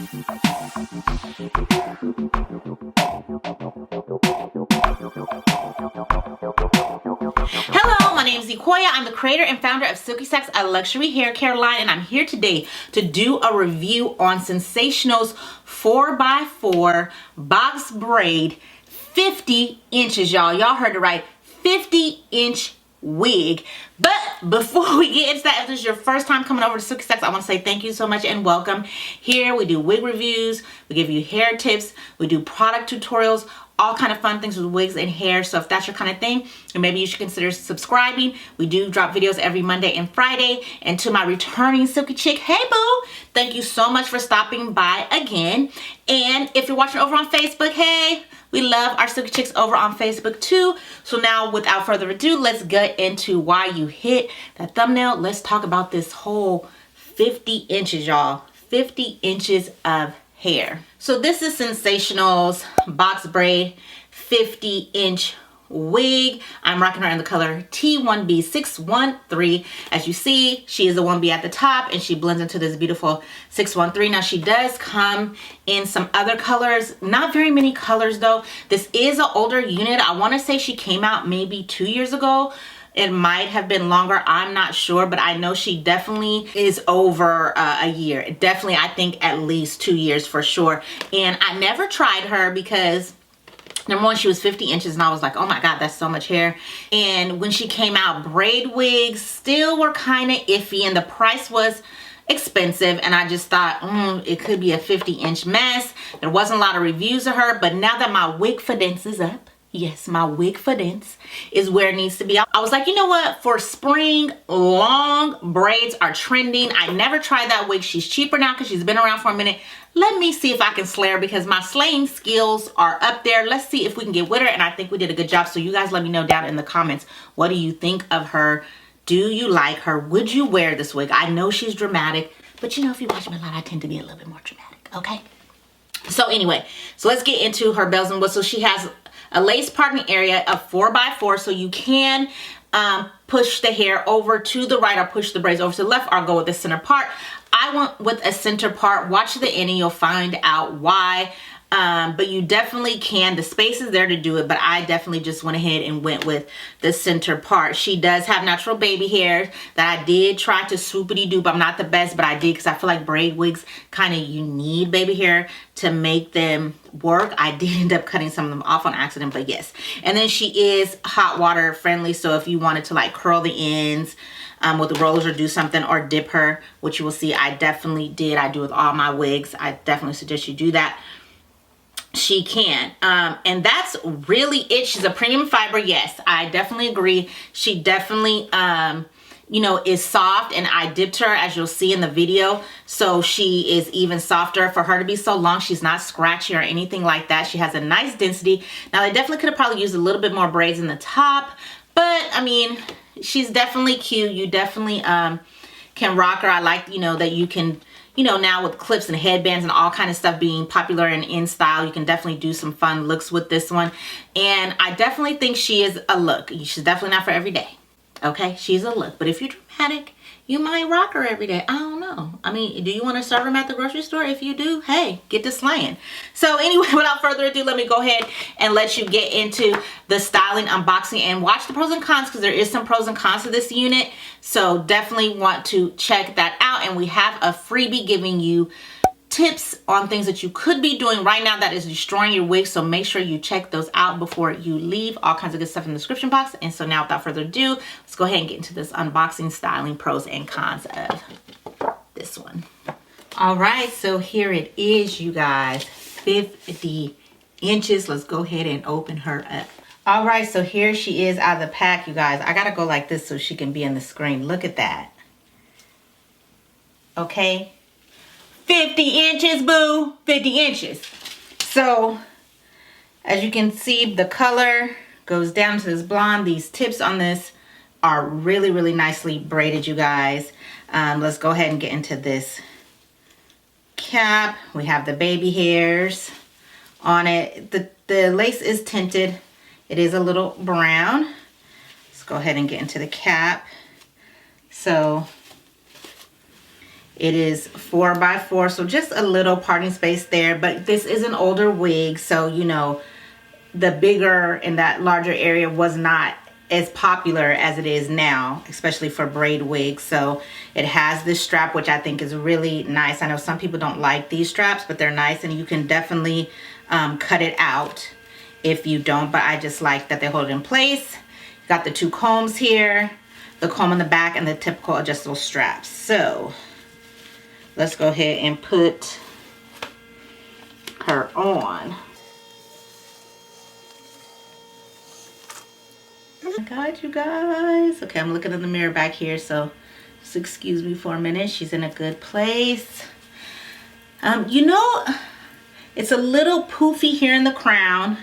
Hello, my name is Sequoia. I'm the creator and founder of Silky Sex, a luxury hair care line, and I'm here today to do a review on Sensationnel's 4x4 box braid 50 inches, y'all. Y'all heard it right, 50-inch wig. But before we get into that, if this is your first time coming over to Silky Sex, I want to say thank you so much and welcome. Here we do wig reviews, we give you hair tips, we do product tutorials, all kind of fun things with wigs and hair. So if that's your kind of thing, then maybe you should consider subscribing. We do drop videos every Monday and Friday. And to my returning Silky chick, hey boo, thank you so much for stopping by again. And if you're watching over on Facebook, hey, we love our Silky chicks over on Facebook too. So now without further ado, let's get into why you hit that thumbnail. Let's talk about this whole 50 inches, y'all. 50 inches of hair. So this is Sensationnel's box braid 50-inch wig. I'm rocking her in the color T1B613. As you see, she is a 1B at the top and she blends into this beautiful 613. Now she does come in some other colors, not very many colors though. This is an older unit. I want to say she came out maybe 2 years ago. It might have been longer, I'm not sure, but I know she definitely is over a year. Definitely, I think at least 2 years for sure. And I never tried her because number one, she was 50 inches and I was like, oh my God, that's so much hair. And when she came out, braid wigs still were kind of iffy and the price was expensive, and I just thought it could be a 50-inch mess. There wasn't a lot of reviews of her, but now that my wig fidence is up, yes, my wig fidence is where it needs to be. I was like, you know what? For spring, long braids are trending. I never tried that wig. She's cheaper now because she's been around for a minute. Let me see if I can slay her because my slaying skills are up there. Let's see if we can get with her, and I think we did a good job. So you guys let me know down in the comments. What do you think of her? Do you like her? Would you wear this wig? I know she's dramatic, but you know, if you watch me a lot, I tend to be a little bit more dramatic, okay? So anyway, so let's get into her bells and whistles. She has a lace parting area of 4x4, so you can push the hair over to the right or push the braids over to the left or go with the center part. I went with a center part. Watch the end and you'll find out why. But you definitely can. The space is there to do it, but I definitely just went ahead and went with the center part. She does have natural baby hair that I did try to swoopity doop. I'm not the best, but I did because I feel like braid wigs kind of, you need baby hair to make them work. I did end up cutting some of them off on accident, but yes. And then she is hot water friendly, so if you wanted to like curl the ends with the rollers or do something or dip her, which you will see I definitely did. I do with all my wigs. I definitely suggest you do that. She can. And that's really it. She's a premium fiber. Yes, I definitely agree. She definitely, you know, is soft, and I dipped her as you'll see in the video. So she is even softer. For her to be so long, she's not scratchy or anything like that. She has a nice density. Now they definitely could have probably used a little bit more braids in the top, but I mean, she's definitely cute. You definitely can rock her. I like, you know, that you can, you know, now with clips and headbands and all kind of stuff being popular and in style, you can definitely do some fun looks with this one. And I definitely think she is a look. She's definitely not for every day. Okay, she's a look. But if you're dramatic, you might rock her every day. I don't know. I mean, do you want to serve them at the grocery store? If you do, hey, get to slaying. So anyway, without further ado, let me go ahead and let you get into the styling, unboxing, and watch the pros and cons, because there is some pros and cons to this unit. So definitely want to check that out. And we have a freebie giving you tips on things that you could be doing right now that is destroying your wig. So make sure you check those out before you leave. All kinds of good stuff in the description box. And so now without further ado, let's go ahead and get into this unboxing, styling, pros and cons of this one. All right, so here it is, you guys, 50 inches. Let's go ahead and open her up. All right, so here she is out of the pack, you guys. I gotta go like this so she can be on the screen. Look at that. Okay. 50 inches, boo. 50 inches. So, as you can see, the color goes down to this blonde. These tips on this are really, really nicely braided, you guys. Let's go ahead and get into this cap. We have the baby hairs on it. The lace is tinted. It is a little brown. Let's go ahead and get into the cap. So, It is 4x4, so just a little parting space there. But this is an older wig, so you know, the bigger and that larger area was not as popular as it is now, especially for braid wigs. So it has this strap, which I think is really nice. I know some people don't like these straps, but they're nice, and you can definitely cut it out if you don't, but I just like that they hold it in place. Got the two combs here, the comb on the back, and the typical adjustable straps. So let's go ahead and put her on. Oh my God, you guys. Okay, I'm looking in the mirror back here, so just excuse me for a minute. She's in a good place. You know, it's a little poofy here in the crown,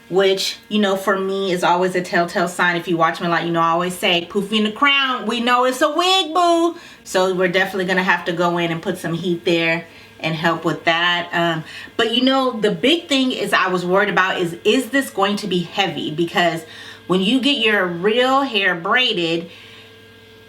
which, you know, for me is always a telltale sign. If you watch me a lot, you know, I always say poofy in the crown, we know it's a wig, boo. So we're definitely gonna have to go in and put some heat there and help with that. But you know, the big thing is I was worried about is this going to be heavy? Because when you get your real hair braided,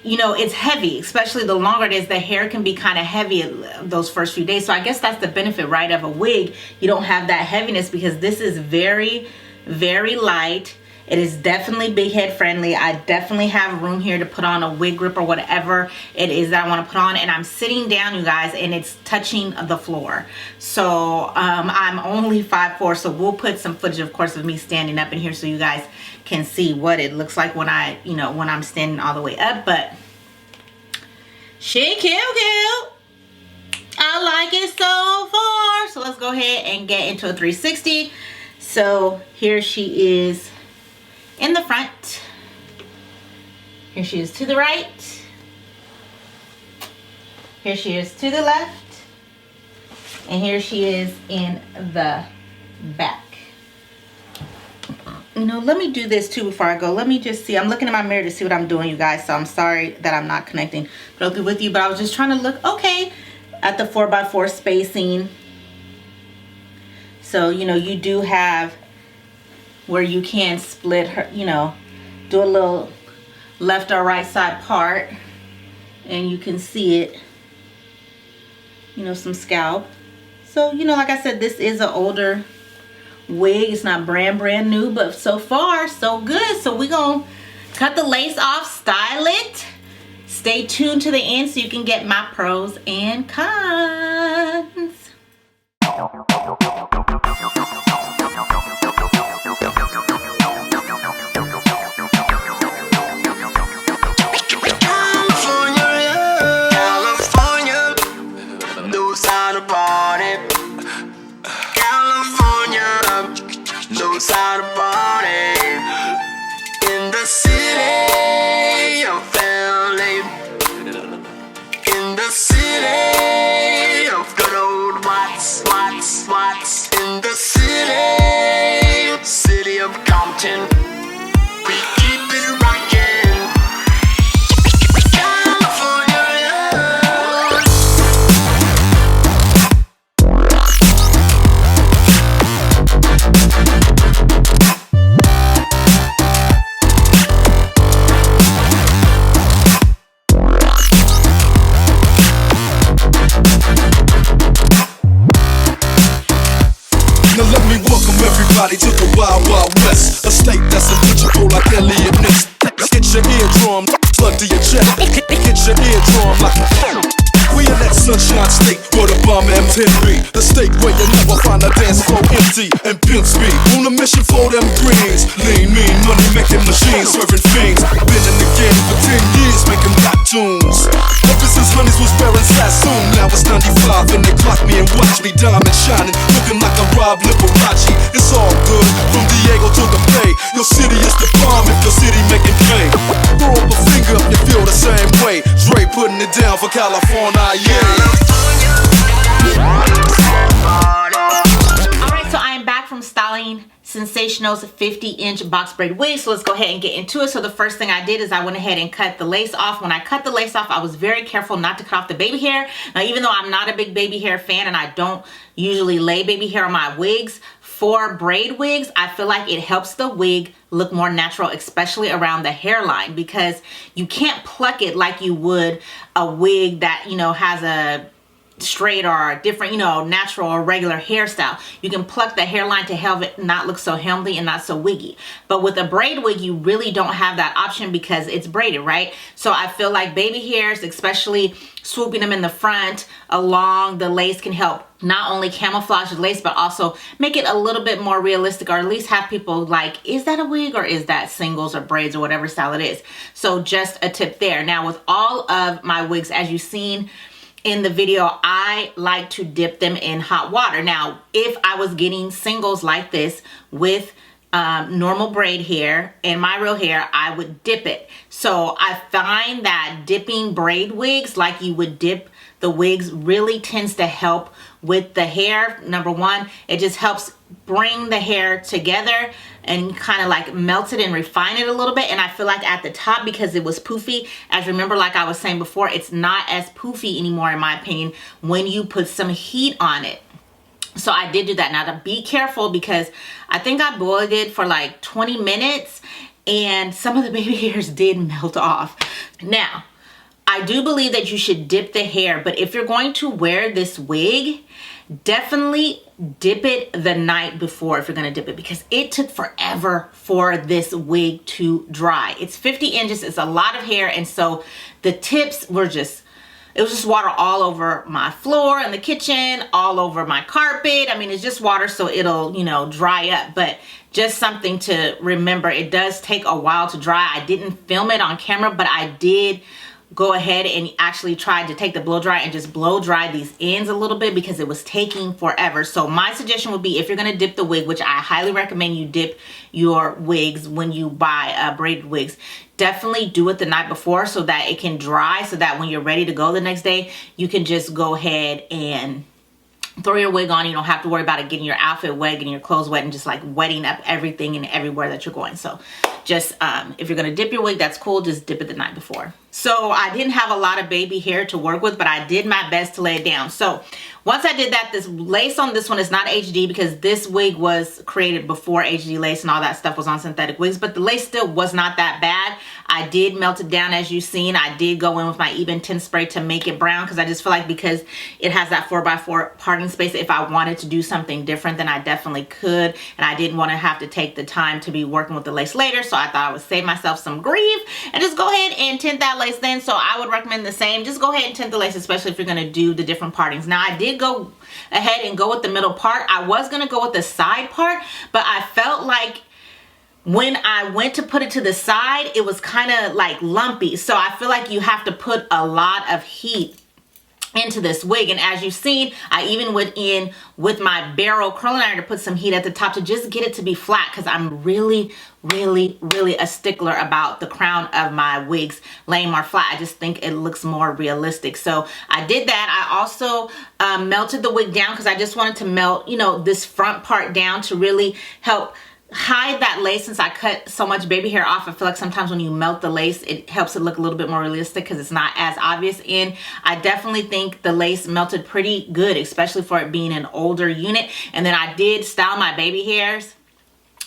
you know, it's heavy, especially the longer it is. The hair can be kind of heavy those first few days. So I guess that's the benefit, right, of a wig. You don't have that heaviness because this is very, very light. It is definitely big head friendly. I definitely have room here to put on a wig grip or whatever it is that I want to put on. And I'm sitting down, you guys, and it's touching the floor. So I'm only 5'4", so we'll put some footage, of course, of me standing up in here so you guys can see what it looks like when I, you know, when I'm standing all the way up. But she cute. I like it so far. So let's go ahead and get into a 360. So here she is in the front. Here she is to the right. Here she is to the left. And here she is in the back. You know, let me do this too before I go. Let me just see. I'm looking in my mirror to see what I'm doing, you guys. So I'm sorry that I'm not connecting directly with you, but I was just trying to look okay at the 4x4 spacing. So, you know, you do have where you can split her, you know, do a little left or right side part, and you can see it, you know, some scalp. So, you know, like I said, this is an older wig. It's not brand new, but so far so good. So we're gonna cut the lace off, style it. Stay tuned to the end so you can get my pros and cons. Out of party in the city of LA, in the city of good old Watts, in the city of Compton. We keep it rockin'. To the Wild Wild West, a state that's illegible like Elliot Ness. Hit your eardrum, plug to your chest. Hit your eardrum like we in that sunshine state where the bomb M10 be. The state where you never find a dance floor empty and pimp speed. On a mission for them greens. Lean, mean, money making machines, serving fiends. Been in the game for 10 years making rap tunes. Ever since Honeys was wearing Sassoon, now it's 95 and they clock me and watch me diamond shining, looking like a Rob Liberace. It's all good, from Diego to the Bay. Your city is the bomb if your city making pain. Throw up a finger if you feel the same way. Dre putting it down for California, yeah. Alright, so I am back from styling Sensationnel's 50-inch box braid wig. So let's go ahead and get into it. So the first thing I did is I went ahead and cut the lace off. When I cut the lace off, I was very careful not to cut off the baby hair. Now, even though I'm not a big baby hair fan and I don't usually lay baby hair on my wigs, for braid wigs, I feel like it helps the wig look more natural, especially around the hairline, because you can't pluck it like you would a wig that, you know, has a straight or a different, you know, natural or regular hairstyle. You can pluck the hairline to help it not look so helmsy and not so wiggy. But with a braid wig, you really don't have that option because it's braided, right? So I feel like baby hairs, especially swooping them in the front along the lace, can help not only camouflage the lace, but also make it a little bit more realistic, or at least have people like, is that a wig or is that singles or braids or whatever style it is? So just a tip there. Now with all of my wigs, as you've seen in the video, I like to dip them in hot water. Now, if I was getting singles like this with normal braid hair and my real hair, I would dip it. So I find that dipping braid wigs like you would dip the wigs really tends to help with the hair. Number one, it just helps bring the hair together and kind of like melt it and refine it a little bit. And I feel like at the top, because it was poofy, as remember, like I was saying before, it's not as poofy anymore in my opinion when you put some heat on it. So I did do that. Now to be careful, because I think I boiled it for like 20 minutes and some of the baby hairs did melt off. Now, I do believe that you should dip the hair, but if you're going to wear this wig, definitely dip it the night before if you're going to dip it, because it took forever for this wig to dry. It's 50 inches, it's a lot of hair, and so the tips were just, it was just water all over my floor in the kitchen, all over my carpet. I mean, it's just water, so it'll, you know, dry up. But just something to remember, it does take a while to dry. I didn't film it on camera, but I did go ahead and actually tried to take the blow dry and just blow dry these ends a little bit because it was taking forever. So my suggestion would be, if you're going to dip the wig, which I highly recommend you dip your wigs when you buy braided wigs, definitely do it the night before so that it can dry, so that when you're ready to go the next day, you can just go ahead and throw your wig on. You don't have to worry about it getting your outfit wet, getting your clothes wet, and just like wetting up everything and everywhere that you're going. So just if you're going to dip your wig, that's cool, just dip it the night before. So I didn't have a lot of baby hair to work with, but I did my best to lay it down. So once I did that, this lace on this one is not HD, because this wig was created before HD lace and all that stuff was on synthetic wigs, but the lace still was not that bad. I did melt it down, as you've seen. I did go in with my Even Tint spray to make it brown, because I just feel like because it has that 4x4 parting space, if I wanted to do something different, then I definitely could, and I didn't want to have to take the time to be working with the lace later, so I thought I would save myself some grief and just go ahead and tint that lace then. So I would recommend the same. Just go ahead and tint the lace, especially if you're going to do the different partings. Now I did go ahead and go with the middle part. I was going to go with the side part, but I felt like when I went to put it to the side, it was kind of like lumpy. So I feel like you have to put a lot of heat into this wig. And as you've seen, I even went in with my barrel curling iron to put some heat at the top to just get it to be flat, because I'm really a stickler about the crown of my wigs laying more flat. I just think it looks more realistic. So I did that. I also melted the wig down, because I just wanted to melt, you know, this front part down to really help hide that lace. Since I cut so much baby hair off, I feel like sometimes when you melt the lace, it helps it look a little bit more realistic because it's not as obvious. And I definitely think the lace melted pretty good, especially for it being an older unit. And then I did style my baby hairs.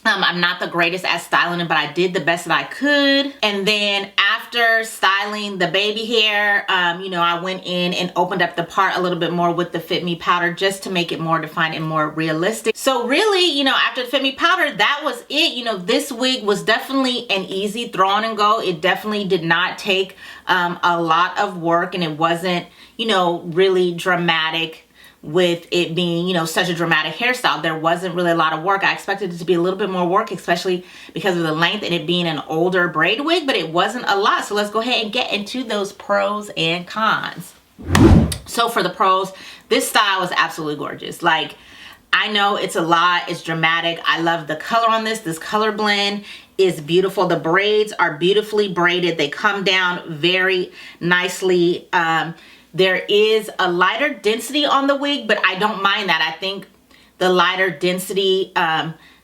I'm not the greatest at styling it, but I did the best that I could. And then after styling the baby hair, you know, I went in and opened up the part a little bit more with the Fit Me powder, just to make it more defined and more realistic. So really, you know, after the Fit Me powder, that was it. You know, this wig was definitely an easy throw on and go. It definitely did not take a lot of work, and it wasn't, you know, really dramatic with it being, you know, such a dramatic hairstyle. There wasn't really a lot of work. I expected it to be a little bit more work, especially because of the length and it being an older braid wig, but it wasn't a lot. So let's go ahead and get into those pros and cons. So for the pros, this style is absolutely gorgeous. Like, I know it's a lot, it's dramatic. I love the color on this. This color blend is beautiful. The braids are beautifully braided. They come down very nicely. There is a lighter density on the wig, but I don't mind that. I think the lighter density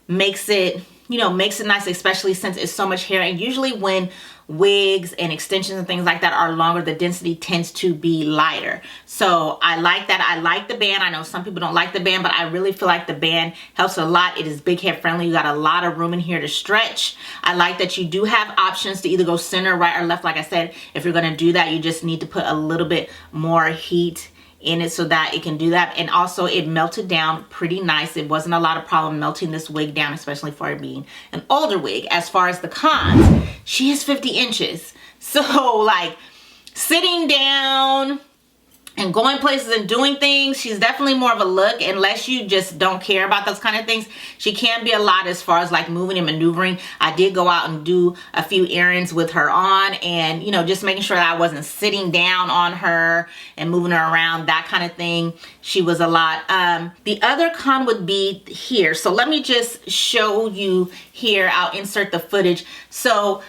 makes it, you know, makes it nice, especially since it's so much hair. And usually when wigs and extensions and things like that are longer, the density tends to be lighter. So I like that. I like the band. I know some people don't like the band, but I really feel like the band helps a lot. It is big head friendly. You got a lot of room in here to stretch. I like that you do have options to either go center, right, or left. Like I said, if you're going to do that, you just need to put a little bit more heat in it so that it can do that. And also it melted down pretty nice. It wasn't a lot of problem melting this wig down, especially for it being an older wig. As far as the cons, she is 50 inches. So like sitting down and going places and doing things, she's definitely more of a look. Unless you just don't care about those kind of things, she can be a lot as far as like moving and maneuvering. I did go out and do a few errands with her on, and you know, just making sure that I wasn't sitting down on her and moving her around, that kind of thing. She was a lot. The other con would be here. So let me just show you here. I'll insert the footage. So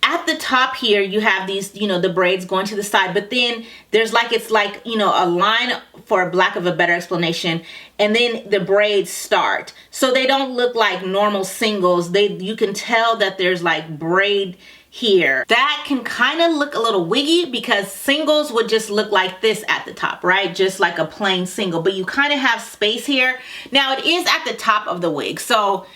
at the top here, you have these, you know, the braids going to the side, but then there's like, it's like, you know, a line, for lack of a better explanation, and then the braids start. So they don't look like normal singles. You can tell that there's like braid here. That can kind of look a little wiggy because singles would just look like this at the top, right? Just like a plain single, but you kind of have space here. Now it is at the top of the wig, so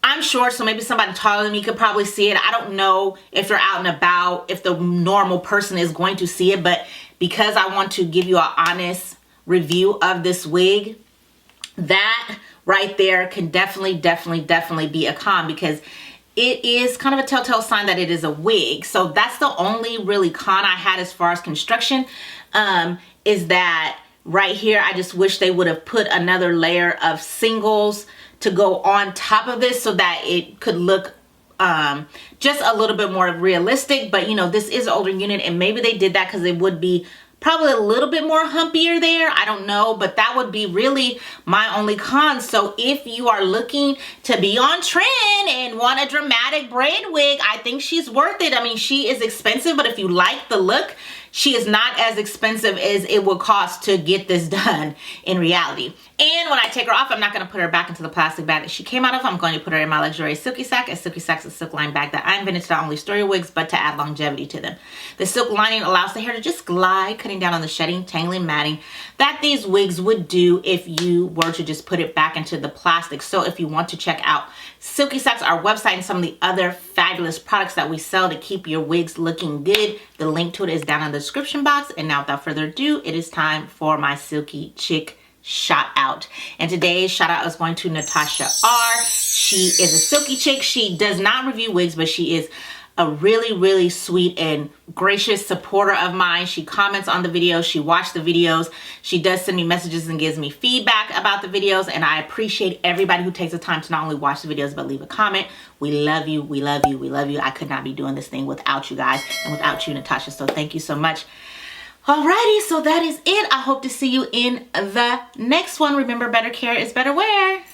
I'm short, so maybe somebody taller than me could probably see it. I don't know if you're out and about, if the normal person is going to see it, but because I want to give you an honest review of this wig, that right there can definitely be a con, because it is kind of a telltale sign that it is a wig. So that's the only really con I had as far as construction, is that right here, I just wish they would have put another layer of singles to go on top of this so that it could look just a little bit more realistic. But you know, this is an older unit, and maybe they did that because it would be probably a little bit more humpier there. I don't know, but that would be really my only con. So if you are looking to be on trend and want a dramatic braid wig, I think she's worth it. I mean, she is expensive, but if you like the look, she is not as expensive as it would cost to get this done in reality. And when I take her off, I'm not going to put her back into the plastic bag that she came out of. I'm going to put her in my luxurious Silky sack. A Silky sack is a silk line bag that I invented to not only store your wigs, but to add longevity to them. The silk lining allows the hair to just glide, cutting down on the shedding, tangling, matting that these wigs would do if you were to just put it back into the plastic. So if you want to check out Silky Sacks, our website, and some of the other fabulous products that we sell to keep your wigs looking good, the link to it is down in the description box. And now without further ado, it is time for my Silky Chick shout out. And today's shout out is going to Natasha R. She is a Silky Chick. She does not review wigs, but she is a really sweet and gracious supporter of mine. She comments on the videos. She watched the videos. She does send me messages and gives me feedback about the videos. And I appreciate everybody who takes the time to not only watch the videos, but leave a comment. We love you. We love you. We love you. I could not be doing this thing without you guys and without you, Natasha. So thank you so much. Alrighty, so that is it. I hope to see you in the next one. Remember, better care is better wear.